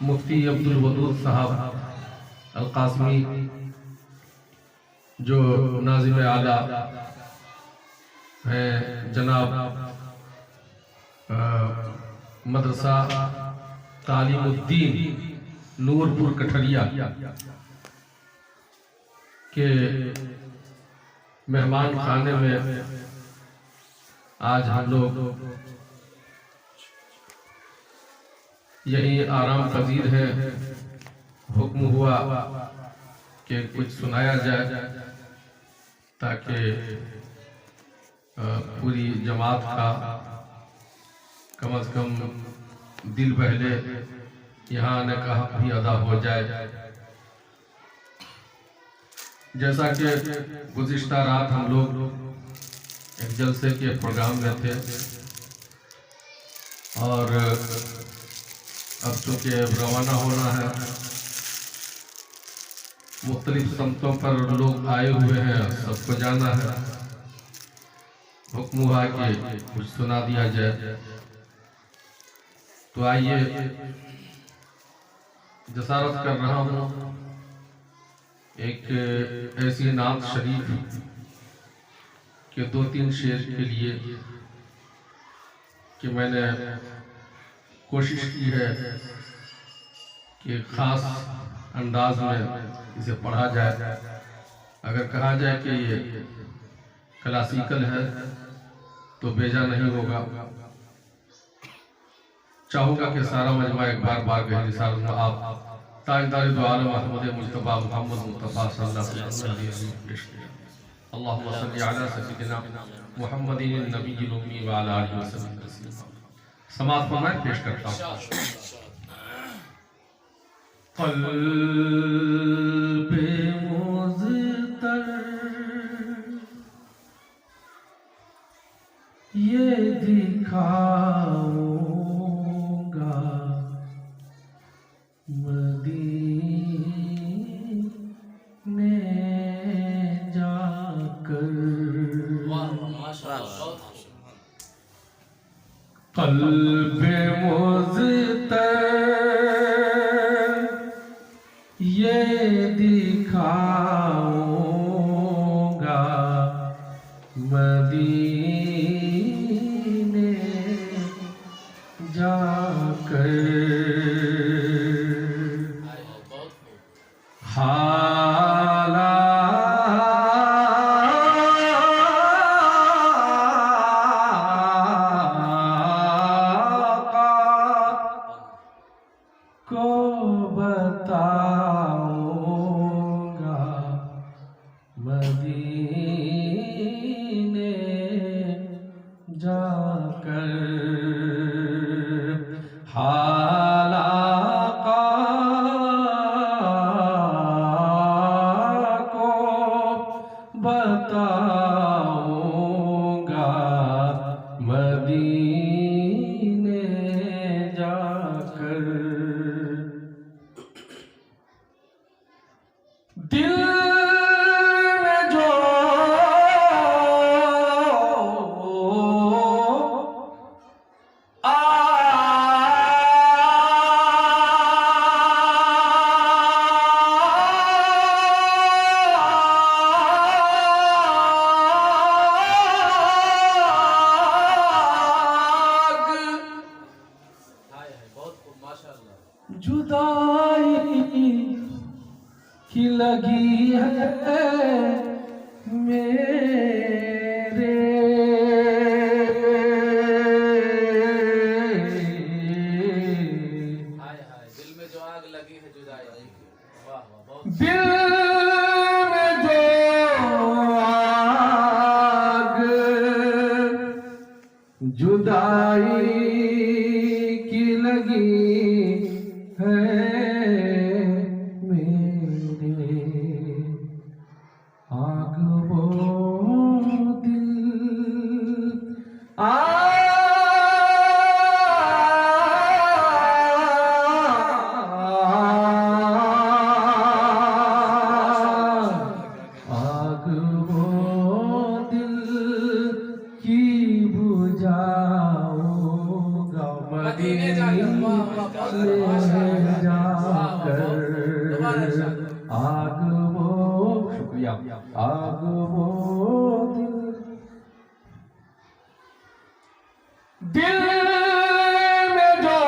मुफ्ती अब्दुल वदूद साहब अल-कासमी जो नाज़िम आला हैं, जनाब मदरसा तालीमुद्दीन नूरपुर कठरिया के मेहमान खाने में आज हम लोग यही आराम पजीर है। हुक्म हुआ कि कुछ सुनाया जाए ताकि पूरी जमात का कम से कम दिल बहले, यहाँ आने का हक भी अदा हो जाए। जैसा कि गुज़िश्ता रात हम लोग एक जलसे के प्रोग्राम में थे और अब चूँकि रवाना होना है, मुख्तलिफ समतों पर लोग आए हुए हैं, सबको जाना है। हुक्म हुआ कि कुछ सुना दिया जाए। तो आइए, जसारत कर रहा हूँ एक ऐसी नात शरीफ के 2-3 शेर के लिए कि मैंने कोशिश की है कि ख़ास अंदाज में इसे पढ़ा जाए। अगर कहा जाए कि ये क्लासिकल है तो बेजा नहीं होगा। चाहूँगा कि सारा मजमा एक बार गहरी साल में आप ताजदार दो आलम अहमद मुस्तफ़ा मोहम्मद मुस्तफ़ा सल्लल्लाहु अलैहि वसल्लम अल्लाहुम्मा सल्लि अला सय्यिदिना मुहम्मदिन नबिय्यिल उम्मी व अला आलिहि वसल्लम। समाज को मैं पेश करता हूँ। क़ल्बे मुज़्तर ये दिखाऊंगा मदीने जाकर। क़ल्बे मुज़्तर ये दिखाऊंगा मदीने जाकर। को बताऊंगा मदीने जाकर। हालाका को बताऊंगा मदीने जाकर। दिल में जो जुदाई की लगी है मेरे, दिल में जो आग लगी है जुदाई की। वाह वाह, बहुत दिल में जो आग जुदाई की लगी है मेरे, आग वो मदीने जाकर आग वो शुक्रिया आग वो दिल में जो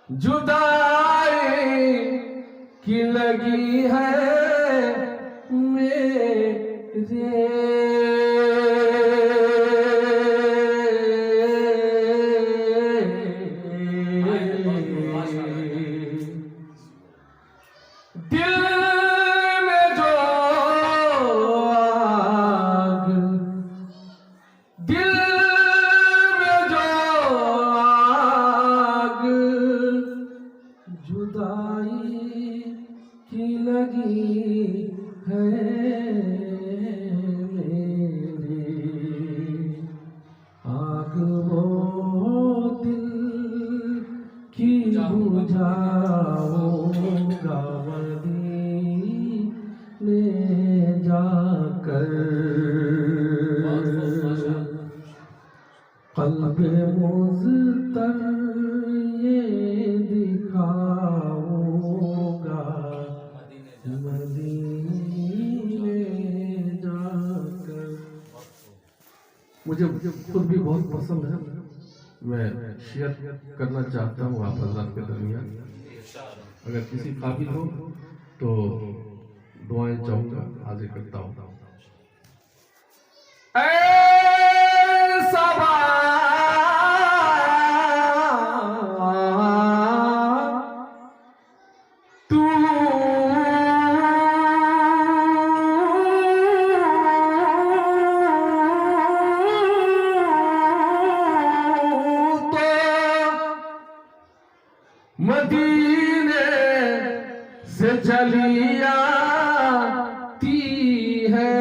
जुदाई की लगी है मेरे दिल में जो आग दिल में जो आग जुदाई की लगी है मेरी आग वो दिल की बुझाऊंगा मदीने जाकर क़ल्ब मुज़्तर ये दिखाऊंगा मदीने जाकर। मुझे खुद भी बहुत पसंद है, मैं शेयर करना चाहता हूँ आप हज़रात के दरमियान। अगर किसी काबिल हो तो दुआएं चाहूँगा, हाजिर करता हूँ। मदीने से चली आती है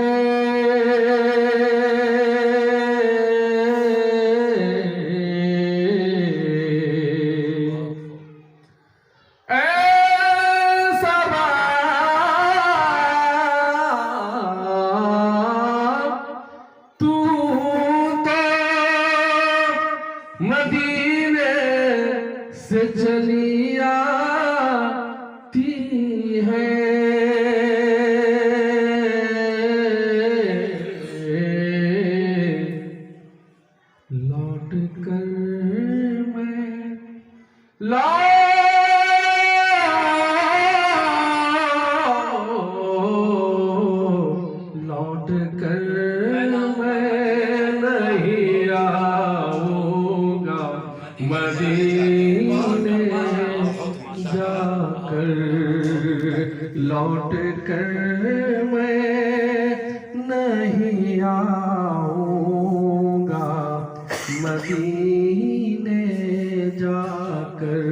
तू तो मदीने से चली आती है लौट कर मैं लौट कर मैं नहीं आऊंगा मदीने जाकर लौट कर मैं नहीं आऊंगा मदीने जाकर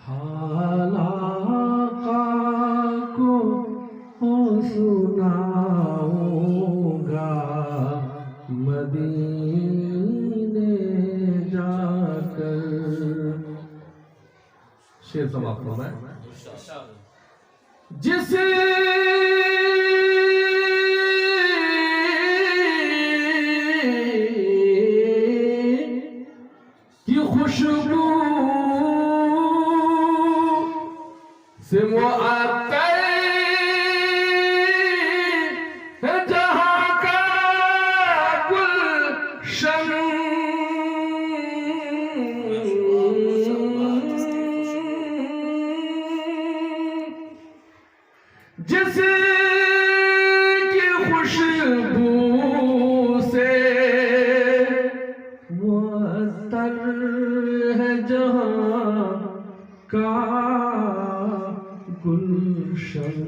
हालाका को सुनाऊंगा मदीने जाकर। शेर समाप्त होना है। जिस की खुशबू से मुअत्तर है जहां का गुलशन जिसकी खुशबू से मुअत्तर है जहां का गुलशन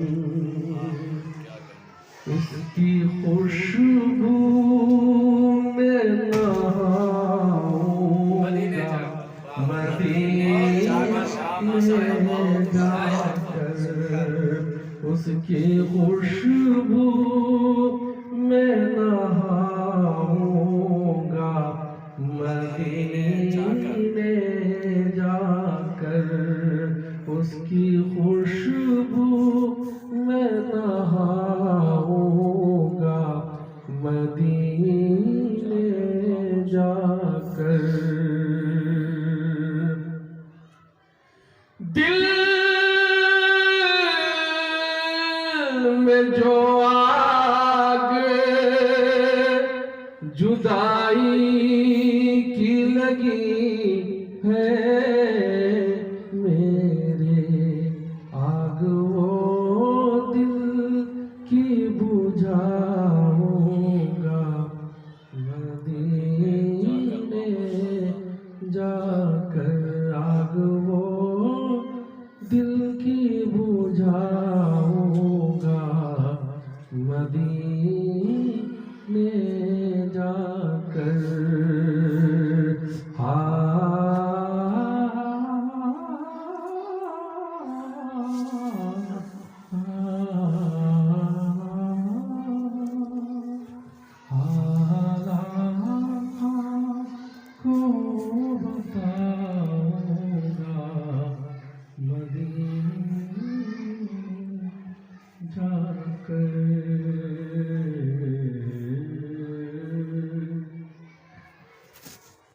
उसकी खुशबू में नहाऊंगा मदीने जाकर उसकी खुशबू उसकी खुशबू में नहाऊंगा मदीने जाकर। दिल में जो आग जुदा